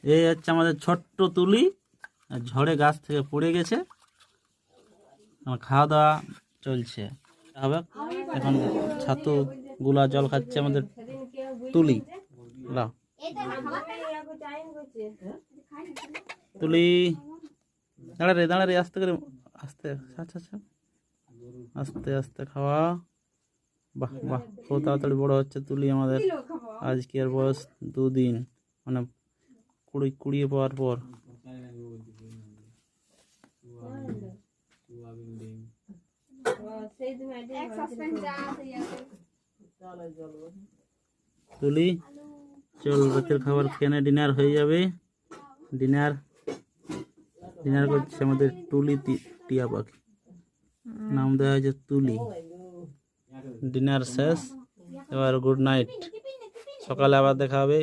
এই হচ্ছে আমাদের ছোট্ট তুলি, ঝড়ে গাছ থেকে পড়ে গেছে। খাওয়া দাওয়া চলছে হবে। এখন ছাতু গুলা জল খাচ্ছে আমাদের তুলি। তুলি দাঁড়া রে আস্তে করে, আস্তে আচ্ছা আচ্ছা, আস্তে আস্তে খাওয়া। বাহ বাহ, খুব তাড়াতাড়ি বড় হচ্ছে তুলি আমাদের। আজকে আর বয়স 2 দিন, মানে কুড়িয়ে পাওয়ার পর। তুলি চল, রাতের খাবার খেয়ে ডিনার হয়ে যাবে। ডিনার করছে আমাদের তুলি টিয়া পাখি, নাম দেওয়া হয়েছে তুলি। ডিনার শেষ, এবার গুড নাইট। সকালে আবার দেখা হবে।